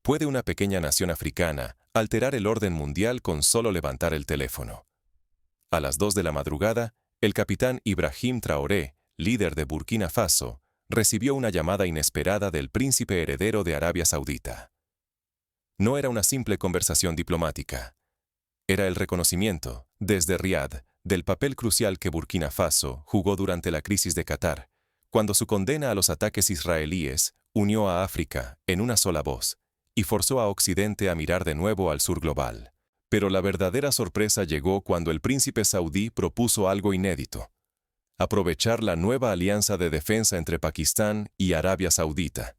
¿Puede una pequeña nación africana alterar el orden mundial con solo levantar el teléfono? A las 2 de la madrugada, el capitán Ibrahim Traoré, líder de Burkina Faso, recibió una llamada inesperada del príncipe heredero de Arabia Saudita. No era una simple conversación diplomática. Era el reconocimiento, desde Riad, del papel crucial que Burkina Faso jugó durante la crisis de Qatar, cuando su condena a los ataques israelíes unió a África en una sola voz y forzó a Occidente a mirar de nuevo al sur global. Pero la verdadera sorpresa llegó cuando el príncipe saudí propuso algo inédito: aprovechar la nueva alianza de defensa entre Pakistán y Arabia Saudita,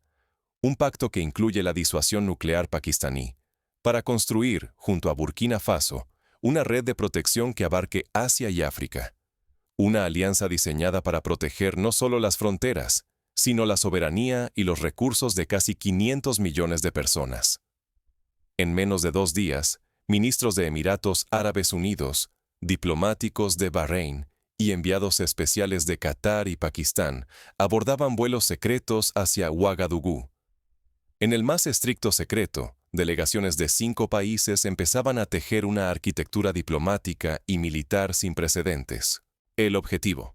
un pacto que incluye la disuasión nuclear pakistaní, para construir, junto a Burkina Faso, una red de protección que abarque Asia y África. Una alianza diseñada para proteger no solo las fronteras, sino la soberanía y los recursos de casi 500 millones de personas. En menos de 2 días, ministros de Emiratos Árabes Unidos, diplomáticos de Bahrein y enviados especiales de Qatar y Pakistán abordaban vuelos secretos hacia Ouagadougou. En el más estricto secreto, delegaciones de 5 países empezaban a tejer una arquitectura diplomática y militar sin precedentes. El objetivo: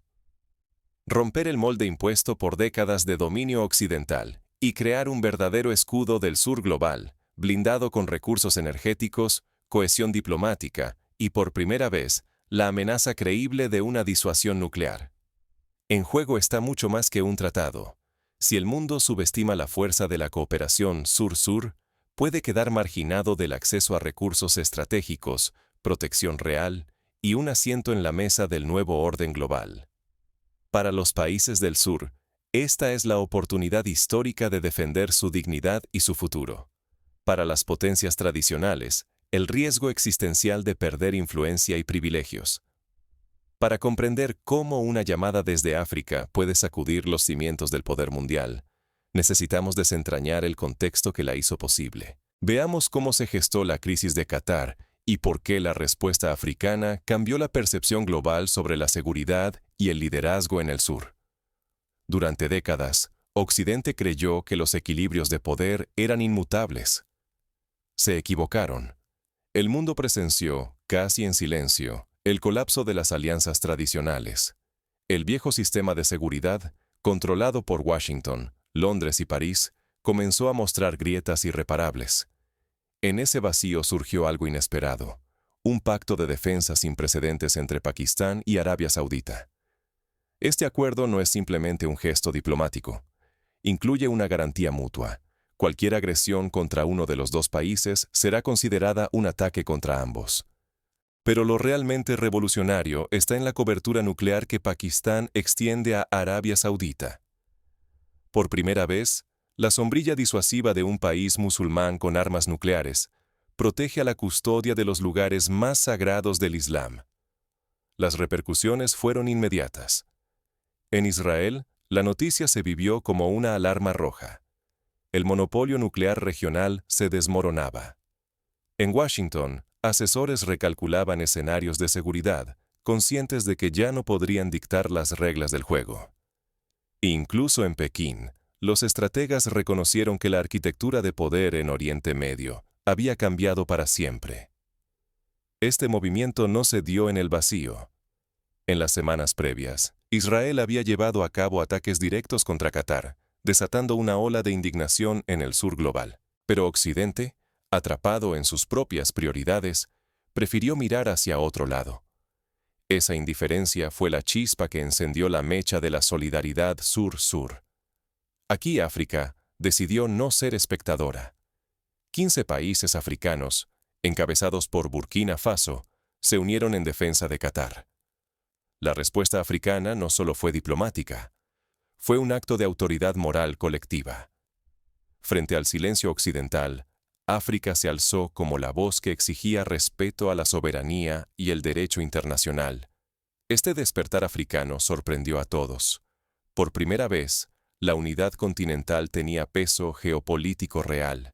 romper el molde impuesto por décadas de dominio occidental y crear un verdadero escudo del sur global, blindado con recursos energéticos, cohesión diplomática y, por primera vez, la amenaza creíble de una disuasión nuclear. En juego está mucho más que un tratado. Si el mundo subestima la fuerza de la cooperación sur-sur, puede quedar marginado del acceso a recursos estratégicos, protección real y un asiento en la mesa del nuevo orden global. Para los países del sur, esta es la oportunidad histórica de defender su dignidad y su futuro. Para las potencias tradicionales, el riesgo existencial de perder influencia y privilegios. Para comprender cómo una llamada desde África puede sacudir los cimientos del poder mundial, necesitamos desentrañar el contexto que la hizo posible. Veamos cómo se gestó la crisis de Qatar y por qué la respuesta africana cambió la percepción global sobre la seguridad y el liderazgo en el sur. Durante décadas, Occidente creyó que los equilibrios de poder eran inmutables. Se equivocaron. El mundo presenció, casi en silencio, el colapso de las alianzas tradicionales. El viejo sistema de seguridad, controlado por Washington, Londres y París, comenzó a mostrar grietas irreparables. En ese vacío surgió algo inesperado: un pacto de defensa sin precedentes entre Pakistán y Arabia Saudita. Este acuerdo no es simplemente un gesto diplomático. Incluye una garantía mutua. Cualquier agresión contra uno de los 2 países será considerada un ataque contra ambos. Pero lo realmente revolucionario está en la cobertura nuclear que Pakistán extiende a Arabia Saudita. Por primera vez, la sombrilla disuasiva de un país musulmán con armas nucleares protege a la custodia de los lugares más sagrados del Islam. Las repercusiones fueron inmediatas. En Israel, la noticia se vivió como una alarma roja. El monopolio nuclear regional se desmoronaba. En Washington, asesores recalculaban escenarios de seguridad, conscientes de que ya no podrían dictar las reglas del juego. Incluso en Pekín, los estrategas reconocieron que la arquitectura de poder en Oriente Medio había cambiado para siempre. Este movimiento no se dio en el vacío. En las semanas previas, Israel había llevado a cabo ataques directos contra Qatar, desatando una ola de indignación en el sur global. Pero Occidente, atrapado en sus propias prioridades, prefirió mirar hacia otro lado. Esa indiferencia fue la chispa que encendió la mecha de la solidaridad sur-sur. Aquí África decidió no ser espectadora. 15 países africanos, encabezados por Burkina Faso, se unieron en defensa de Qatar. La respuesta africana no solo fue diplomática, fue un acto de autoridad moral colectiva. Frente al silencio occidental, África se alzó como la voz que exigía respeto a la soberanía y el derecho internacional. Este despertar africano sorprendió a todos. Por primera vez, la unidad continental tenía peso geopolítico real.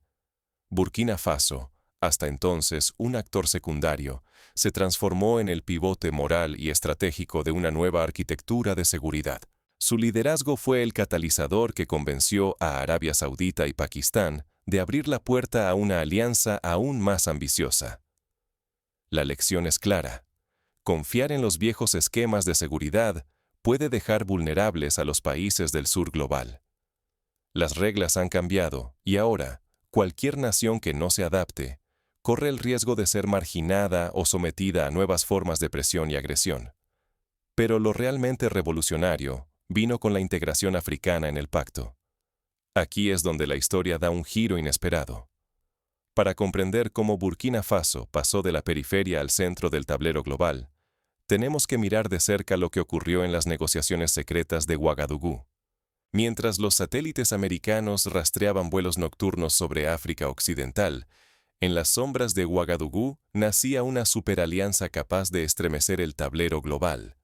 Burkina Faso, hasta entonces un actor secundario, se transformó en el pivote moral y estratégico de una nueva arquitectura de seguridad. Su liderazgo fue el catalizador que convenció a Arabia Saudita y Pakistán de abrir la puerta a una alianza aún más ambiciosa. La lección es clara. Confiar en los viejos esquemas de seguridad puede dejar vulnerables a los países del sur global. Las reglas han cambiado y ahora, cualquier nación que no se adapte corre el riesgo de ser marginada o sometida a nuevas formas de presión y agresión. Pero lo realmente revolucionario vino con la integración africana en el pacto. Aquí es donde la historia da un giro inesperado. Para comprender cómo Burkina Faso pasó de la periferia al centro del tablero global, tenemos que mirar de cerca lo que ocurrió en las negociaciones secretas de Ouagadougou. Mientras los satélites americanos rastreaban vuelos nocturnos sobre África Occidental, en las sombras de Ouagadougou nacía una superalianza capaz de estremecer el tablero global.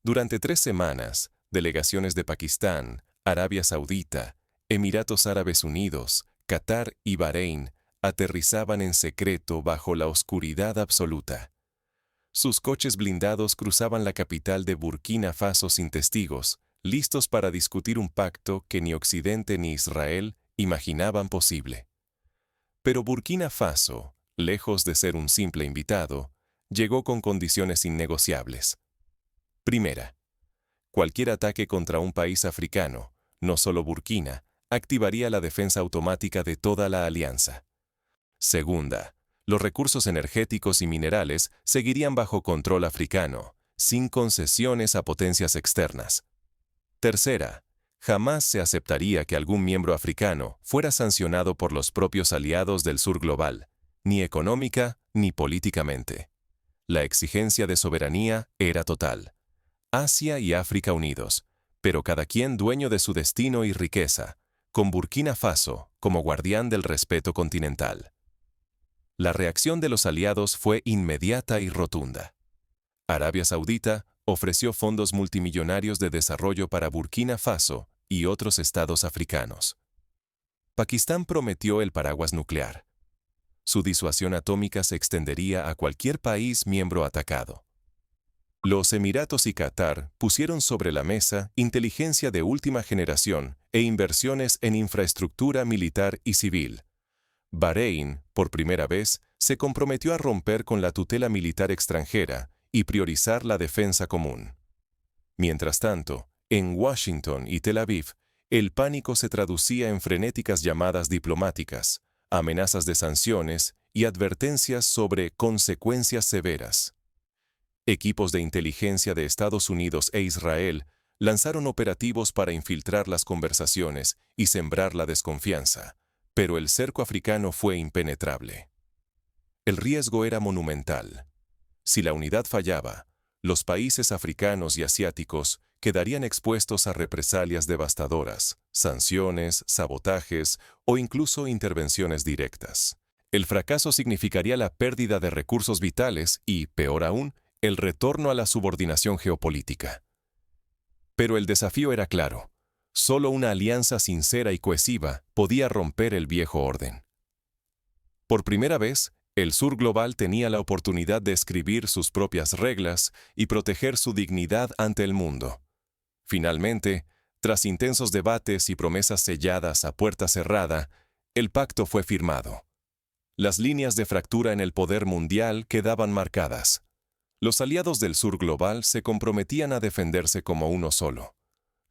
Durante 3 semanas, delegaciones de Pakistán, Arabia Saudita, Emiratos Árabes Unidos, Qatar y Bahrein aterrizaban en secreto bajo la oscuridad absoluta. Sus coches blindados cruzaban la capital de Burkina Faso sin testigos, listos para discutir un pacto que ni Occidente ni Israel imaginaban posible. Pero Burkina Faso, lejos de ser un simple invitado, llegó con condiciones innegociables. Primera, cualquier ataque contra un país africano, no solo Burkina, activaría la defensa automática de toda la alianza. Segunda, los recursos energéticos y minerales seguirían bajo control africano, sin concesiones a potencias externas. Tercera, jamás se aceptaría que algún miembro africano fuera sancionado por los propios aliados del sur global, ni económica ni políticamente. La exigencia de soberanía era total. Asia y África unidos, pero cada quien dueño de su destino y riqueza, con Burkina Faso como guardián del respeto continental. La reacción de los aliados fue inmediata y rotunda. Arabia Saudita ofreció fondos multimillonarios de desarrollo para Burkina Faso y otros estados africanos. Pakistán prometió el paraguas nuclear. Su disuasión atómica se extendería a cualquier país miembro atacado. Los Emiratos y Qatar pusieron sobre la mesa inteligencia de última generación e inversiones en infraestructura militar y civil. Bahrein, por primera vez, se comprometió a romper con la tutela militar extranjera y priorizar la defensa común. Mientras tanto, en Washington y Tel Aviv, el pánico se traducía en frenéticas llamadas diplomáticas, amenazas de sanciones y advertencias sobre consecuencias severas. Equipos de inteligencia de Estados Unidos e Israel lanzaron operativos para infiltrar las conversaciones y sembrar la desconfianza, pero el cerco africano fue impenetrable. El riesgo era monumental. Si la unidad fallaba, los países africanos y asiáticos quedarían expuestos a represalias devastadoras, sanciones, sabotajes o incluso intervenciones directas. El fracaso significaría la pérdida de recursos vitales y, peor aún, el retorno a la subordinación geopolítica. Pero el desafío era claro. Solo una alianza sincera y cohesiva podía romper el viejo orden. Por primera vez, el sur global tenía la oportunidad de escribir sus propias reglas y proteger su dignidad ante el mundo. Finalmente, tras intensos debates y promesas selladas a puerta cerrada, el pacto fue firmado. Las líneas de fractura en el poder mundial quedaban marcadas. Los aliados del sur global se comprometían a defenderse como uno solo.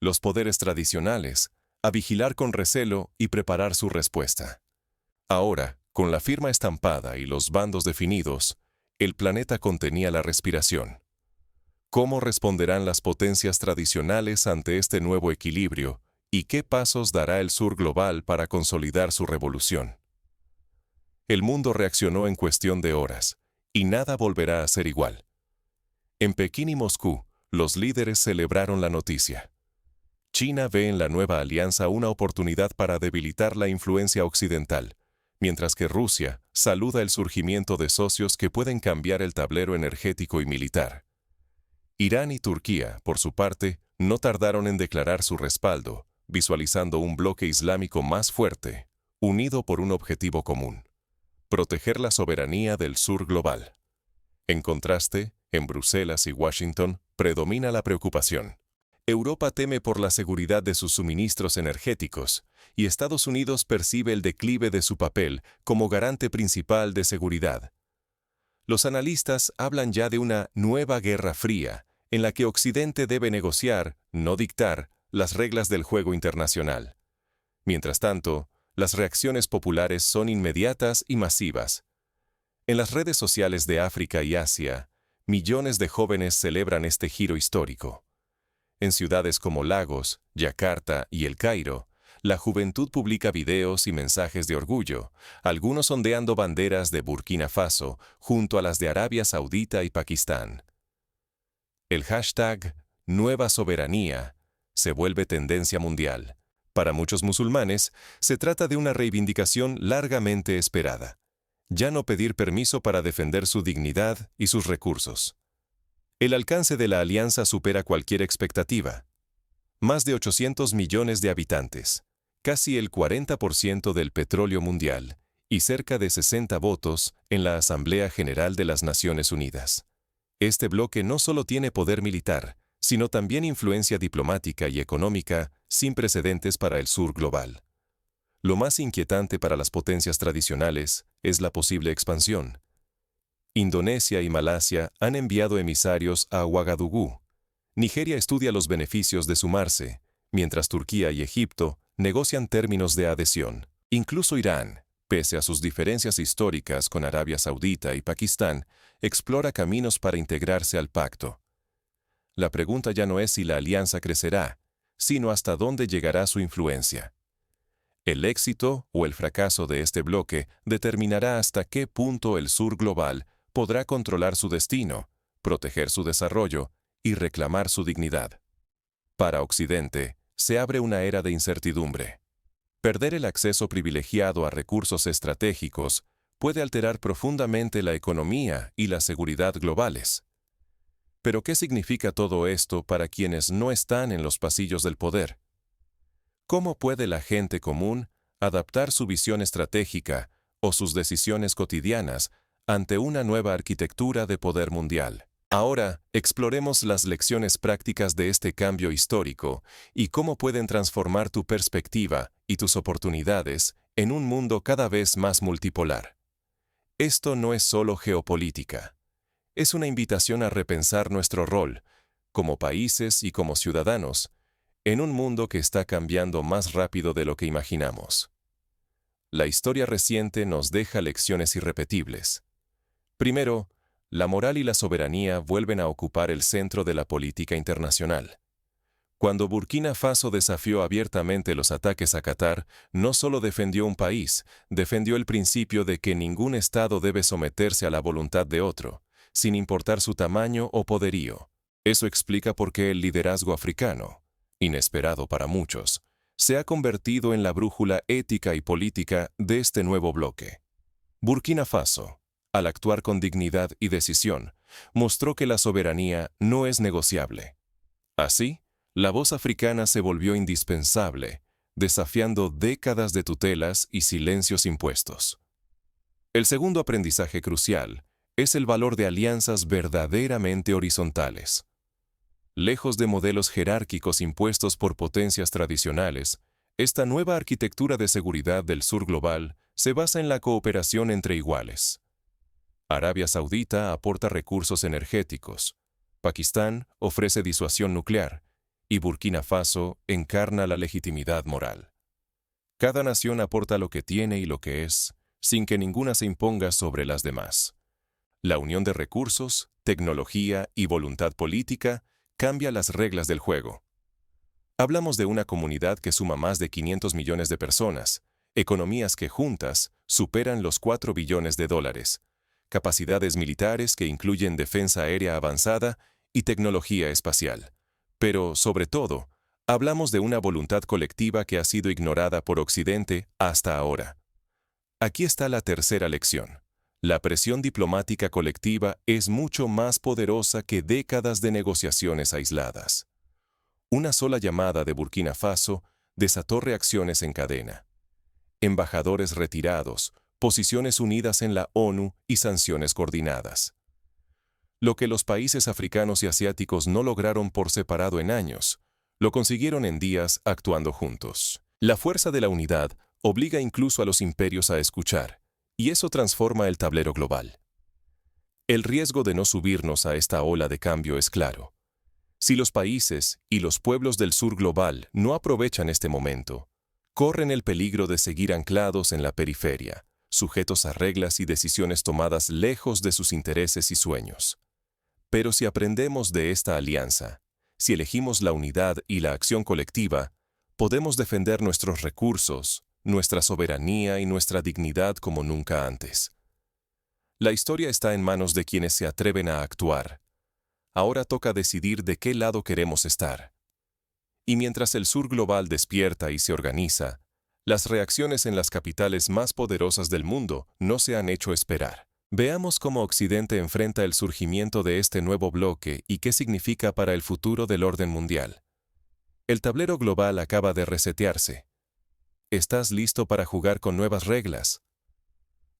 Los poderes tradicionales, a vigilar con recelo y preparar su respuesta. Ahora, con la firma estampada y los bandos definidos, el planeta contenía la respiración. ¿Cómo responderán las potencias tradicionales ante este nuevo equilibrio y qué pasos dará el sur global para consolidar su revolución? El mundo reaccionó en cuestión de horas, y nada volverá a ser igual. En Pekín y Moscú, los líderes celebraron la noticia. China ve en la nueva alianza una oportunidad para debilitar la influencia occidental, mientras que Rusia saluda el surgimiento de socios que pueden cambiar el tablero energético y militar. Irán y Turquía, por su parte, no tardaron en declarar su respaldo, visualizando un bloque islámico más fuerte, unido por un objetivo común: proteger la soberanía del sur global. En contraste, en Bruselas y Washington predomina la preocupación. Europa teme por la seguridad de sus suministros energéticos, y Estados Unidos percibe el declive de su papel como garante principal de seguridad. Los analistas hablan ya de una nueva Guerra Fría, en la que Occidente debe negociar, no dictar, las reglas del juego internacional. Mientras tanto, las reacciones populares son inmediatas y masivas. En las redes sociales de África y Asia, millones de jóvenes celebran este giro histórico. En ciudades como Lagos, Yakarta y El Cairo, la juventud publica videos y mensajes de orgullo, algunos ondeando banderas de Burkina Faso junto a las de Arabia Saudita y Pakistán. El hashtag Nueva Soberanía se vuelve tendencia mundial. Para muchos musulmanes, se trata de una reivindicación largamente esperada. Ya no pedir permiso para defender su dignidad y sus recursos. El alcance de la alianza supera cualquier expectativa. Más de 800 millones de habitantes, casi el 40% del petróleo mundial y cerca de 60 votos en la Asamblea General de las Naciones Unidas. Este bloque no solo tiene poder militar, sino también influencia diplomática y económica sin precedentes para el sur global. Lo más inquietante para las potencias tradicionales es la posible expansión. Indonesia y Malasia han enviado emisarios a Ouagadougou. Nigeria estudia los beneficios de sumarse, mientras Turquía y Egipto negocian términos de adhesión. Incluso Irán, pese a sus diferencias históricas con Arabia Saudita y Pakistán, explora caminos para integrarse al pacto. La pregunta ya no es si la alianza crecerá, sino hasta dónde llegará su influencia. El éxito o el fracaso de este bloque determinará hasta qué punto el sur global podrá controlar su destino, proteger su desarrollo y reclamar su dignidad. Para Occidente, se abre una era de incertidumbre. Perder el acceso privilegiado a recursos estratégicos puede alterar profundamente la economía y la seguridad globales. Pero ¿qué significa todo esto para quienes no están en los pasillos del poder? ¿Cómo puede la gente común adaptar su visión estratégica o sus decisiones cotidianas ante una nueva arquitectura de poder mundial? Ahora, exploremos las lecciones prácticas de este cambio histórico y cómo pueden transformar tu perspectiva y tus oportunidades en un mundo cada vez más multipolar. Esto no es solo geopolítica. Es una invitación a repensar nuestro rol, como países y como ciudadanos, en un mundo que está cambiando más rápido de lo que imaginamos. La historia reciente nos deja lecciones irrepetibles. Primero, la moral y la soberanía vuelven a ocupar el centro de la política internacional. Cuando Burkina Faso desafió abiertamente los ataques a Qatar, no solo defendió un país, defendió el principio de que ningún Estado debe someterse a la voluntad de otro, sin importar su tamaño o poderío. Eso explica por qué el liderazgo africano, inesperado para muchos, se ha convertido en la brújula ética y política de este nuevo bloque. Burkina Faso, al actuar con dignidad y decisión, mostró que la soberanía no es negociable. Así, la voz africana se volvió indispensable, desafiando décadas de tutelas y silencios impuestos. El segundo aprendizaje crucial es el valor de alianzas verdaderamente horizontales. Lejos de modelos jerárquicos impuestos por potencias tradicionales, esta nueva arquitectura de seguridad del sur global se basa en la cooperación entre iguales. Arabia Saudita aporta recursos energéticos, Pakistán ofrece disuasión nuclear y Burkina Faso encarna la legitimidad moral. Cada nación aporta lo que tiene y lo que es, sin que ninguna se imponga sobre las demás. La unión de recursos, tecnología y voluntad política cambia las reglas del juego. Hablamos de una comunidad que suma más de 500 millones de personas, economías que juntas superan los 4 billones de dólares, capacidades militares que incluyen defensa aérea avanzada y tecnología espacial. Pero, sobre todo, hablamos de una voluntad colectiva que ha sido ignorada por Occidente hasta ahora. Aquí está la tercera lección. La presión diplomática colectiva es mucho más poderosa que décadas de negociaciones aisladas. Una sola llamada de Burkina Faso desató reacciones en cadena. Embajadores retirados, posiciones unidas en la ONU y sanciones coordinadas. Lo que los países africanos y asiáticos no lograron por separado en años, Lo consiguieron en días actuando juntos. La fuerza de la unidad obliga incluso a los imperios a escuchar, y eso transforma el tablero global. El riesgo de no subirnos a esta ola de cambio es claro. Si los países y los pueblos del sur global no aprovechan este momento, corren el peligro de seguir anclados en la periferia, sujetos a reglas y decisiones tomadas lejos de sus intereses y sueños. Pero si aprendemos de esta alianza, si elegimos la unidad y la acción colectiva, podemos defender nuestros recursos, nuestra soberanía y nuestra dignidad como nunca antes. La historia está en manos de quienes se atreven a actuar. Ahora toca decidir de qué lado queremos estar. Y mientras el sur global despierta y se organiza, las reacciones en las capitales más poderosas del mundo no se han hecho esperar. Veamos cómo Occidente enfrenta el surgimiento de este nuevo bloque y qué significa para el futuro del orden mundial. El tablero global acaba de resetearse. ¿Estás listo para jugar con nuevas reglas?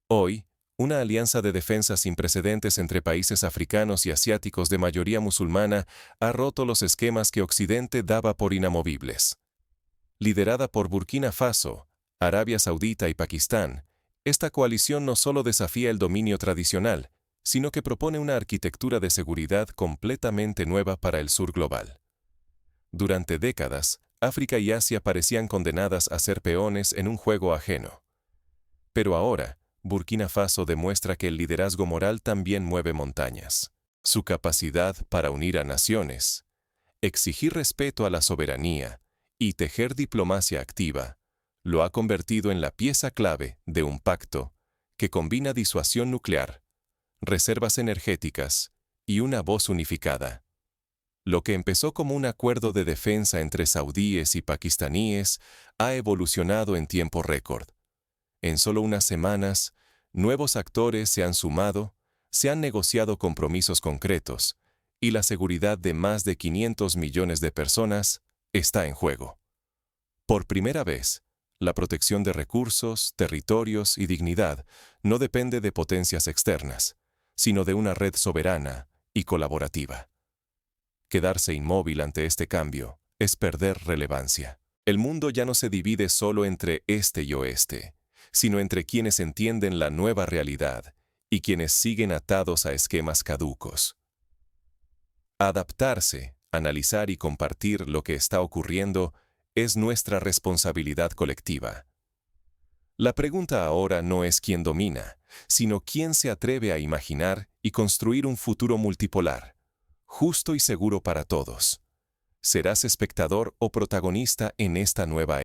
Hoy, una alianza de defensa sin precedentes entre países africanos y asiáticos de mayoría musulmana ha roto los esquemas que Occidente daba por inamovibles. Liderada por Burkina Faso, Arabia Saudita y Pakistán, esta coalición no solo desafía el dominio tradicional, sino que propone una arquitectura de seguridad completamente nueva para el sur global. Durante décadas, África y Asia parecían condenadas a ser peones en un juego ajeno. Pero ahora, Burkina Faso demuestra que el liderazgo moral también mueve montañas. Su capacidad para unir a naciones, exigir respeto a la soberanía y tejer diplomacia activa, lo ha convertido en la pieza clave de un pacto que combina disuasión nuclear, reservas energéticas y una voz unificada. Lo que empezó como un acuerdo de defensa entre saudíes y pakistaníes ha evolucionado en tiempo récord. En solo unas semanas, nuevos actores se han sumado, se han negociado compromisos concretos, y la seguridad de más de 500 millones de personas está en juego. Por primera vez, la protección de recursos, territorios y dignidad no depende de potencias externas, sino de una red soberana y colaborativa. Quedarse inmóvil ante este cambio es perder relevancia. El mundo ya no se divide solo entre este y oeste, sino entre quienes entienden la nueva realidad y quienes siguen atados a esquemas caducos. Adaptarse, analizar y compartir lo que está ocurriendo es nuestra responsabilidad colectiva. La pregunta ahora no es quién domina, sino quién se atreve a imaginar y construir un futuro multipolar, justo y seguro para todos. ¿Serás espectador o protagonista en esta nueva era?